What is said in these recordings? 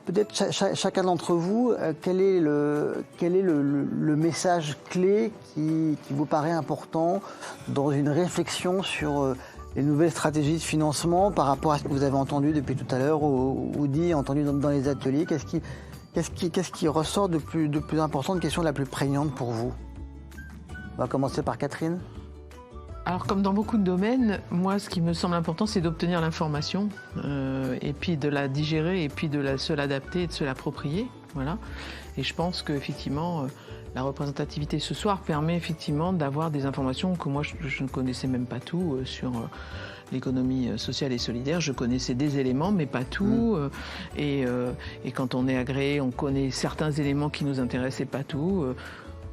peut-être chacun d'entre vous, quel est le message clé qui vous paraît important dans une réflexion sur les nouvelles stratégies de financement par rapport à ce que vous avez entendu depuis tout à l'heure ou dit, entendu dans les ateliers? Qu'est-ce qui ressort de plus important, de question la plus prégnante pour vous? On va commencer par Catherine. Alors, comme dans beaucoup de domaines, moi, ce qui me semble important, c'est d'obtenir l'information et puis de la digérer et puis de se l'adapter et de se l'approprier. Voilà. Et je pense qu'effectivement, la représentativité ce soir permet effectivement d'avoir des informations que moi, je ne connaissais même pas tout sur l'économie sociale et solidaire. Je connaissais des éléments, mais pas tout. Et quand on est agréé, on connaît certains éléments qui nous intéressent et pas tout.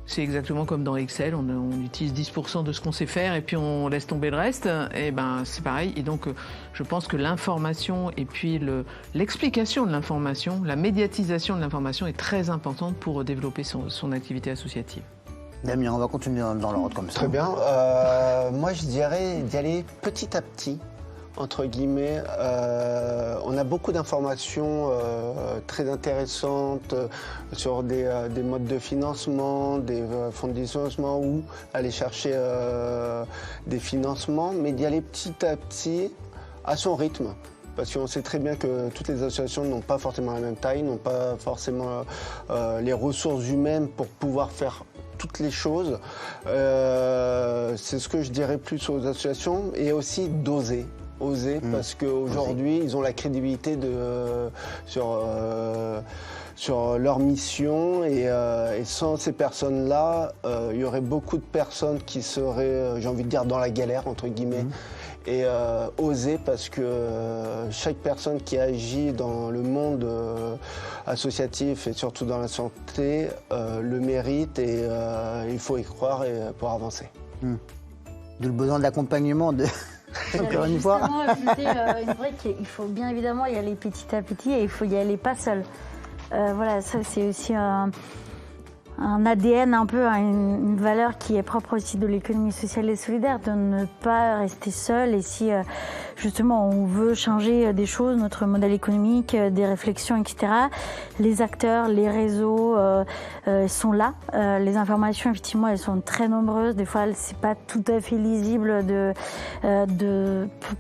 C'est exactement comme dans Excel, on utilise 10% de ce qu'on sait faire et puis on laisse tomber le reste. Et ben c'est pareil. Et donc je pense que l'information et puis l'explication de l'information, la médiatisation de l'information est très importante pour développer son activité associative. Damien, on va continuer dans l'ordre comme ça. Très bien. Moi je dirais d'y aller petit à petit. Entre guillemets, on a beaucoup d'informations très intéressantes sur des modes de financement, des fonds de financement ou aller chercher des financements, mais d'y aller petit à petit à son rythme. Parce qu'on sait très bien que toutes les associations n'ont pas forcément la même taille, n'ont pas forcément les ressources humaines pour pouvoir faire toutes les choses. C'est ce que je dirais plus aux associations et aussi d'oser. Parce qu'aujourd'hui, ils ont la crédibilité sur leur mission et sans ces personnes-là, il y aurait beaucoup de personnes qui seraient, j'ai envie de dire, dans la galère, entre guillemets. Et oser parce que chaque personne qui agit dans le monde associatif et surtout dans la santé le mérite et il faut y croire pour avancer. D'où le besoin d'accompagnement encore une fois. Ajouter une brique, il faut bien évidemment y aller petit à petit et il faut y aller pas seul. Voilà, ça c'est aussi un ADN un peu, une valeur qui est propre aussi de l'économie sociale et solidaire, de ne pas rester seul. Et si justement on veut changer des choses, notre modèle économique, des réflexions, etc., les acteurs, les réseaux sont là. Les informations, effectivement, elles sont très nombreuses. Des fois, c'est pas tout à fait lisible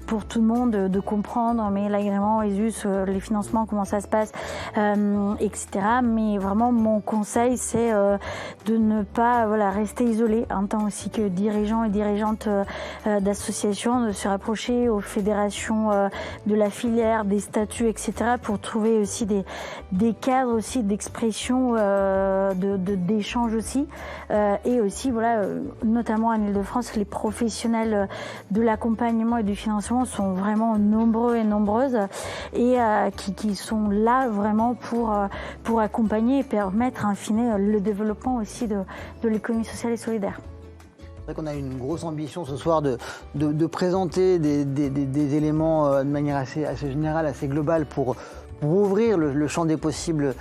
pour tout le monde de comprendre, mais l'agrément, ESUS, les financements, comment ça se passe, etc. Mais vraiment, mon conseil, c'est de ne pas rester isolé en tant aussi que dirigeants et dirigeantes d'associations, de se rapprocher aux fédérations de la filière, des statuts, etc. pour trouver aussi des cadres aussi d'expression, d'échange aussi. Et aussi, notamment en Ile-de-France, les professionnels de l'accompagnement et du financement sont vraiment nombreux et nombreuses et qui sont là vraiment pour accompagner et permettre, in fine, le développement aussi de l'économie sociale et solidaire. C'est vrai qu'on a une grosse ambition ce soir de présenter des éléments de manière assez générale, assez globale pour ouvrir le champ des possibles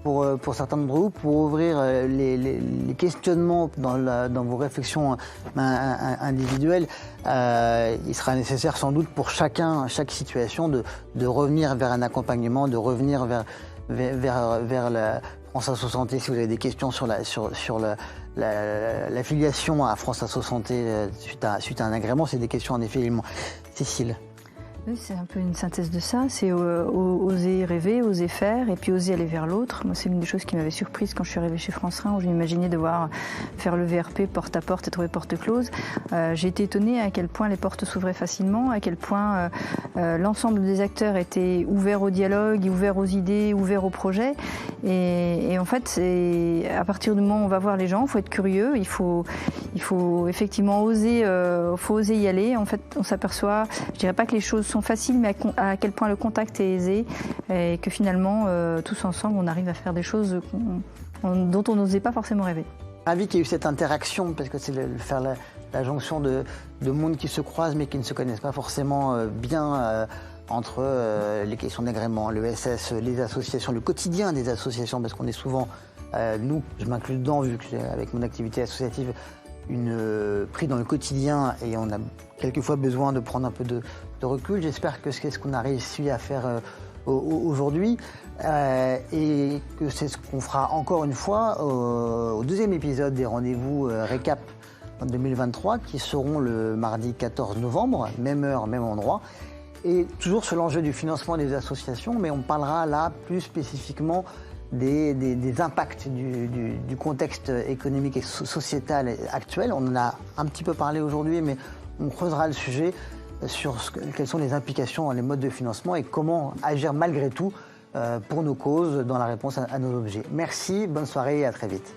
pour certains d'entre vous, pour ouvrir les questionnements dans vos réflexions individuelles. Il sera nécessaire sans doute pour chaque situation de revenir vers un accompagnement, de revenir vers la France Asso Santé si vous avez des questions sur l'affiliation à France Asso Santé suite à un agrément. C'est des questions en effet éléments. Cécile. Oui, c'est un peu une synthèse de ça, c'est oser rêver, oser faire et puis oser aller vers l'autre. Moi, c'est une des choses qui m'avait surprise quand je suis arrivée chez France Rhin, où je m'imaginais devoir faire le VRP porte à porte et trouver porte close. J'ai été étonnée à quel point les portes s'ouvraient facilement, à quel point l'ensemble des acteurs étaient ouverts au dialogue, ouverts aux idées, ouverts aux projets. Et en fait, c'est à partir du moment où on va voir les gens, il faut être curieux, il faut effectivement oser y aller. En fait, on s'aperçoit, je dirais pas que les choses sont faciles, mais à quel point le contact est aisé et que finalement, tous ensemble, on arrive à faire des choses dont on n'osait pas forcément rêver. Ravi qu'il y ait eu cette interaction, parce que c'est faire la jonction de mondes qui se croisent mais qui ne se connaissent pas forcément bien entre les questions d'agrément, l'ESS, les associations, le quotidien des associations, parce qu'on est souvent, nous, je m'inclus dedans, vu que j'ai, avec mon activité associative, pris dans le quotidien et on a quelquefois besoin de prendre un peu de recul. J'espère que c'est ce qu'on a réussi à faire aujourd'hui. Et que c'est ce qu'on fera encore une fois au deuxième épisode des rendez-vous récap en 2023 qui seront le mardi 14 novembre, même heure, même endroit. Et toujours sur l'enjeu du financement des associations, mais on parlera là plus spécifiquement des impacts du contexte économique et sociétal actuel. On en a un petit peu parlé aujourd'hui, mais on creusera le sujet sur quelles sont les implications dans les modes de financement et comment agir malgré tout pour nos causes dans la réponse à nos objets. Merci, bonne soirée et à très vite.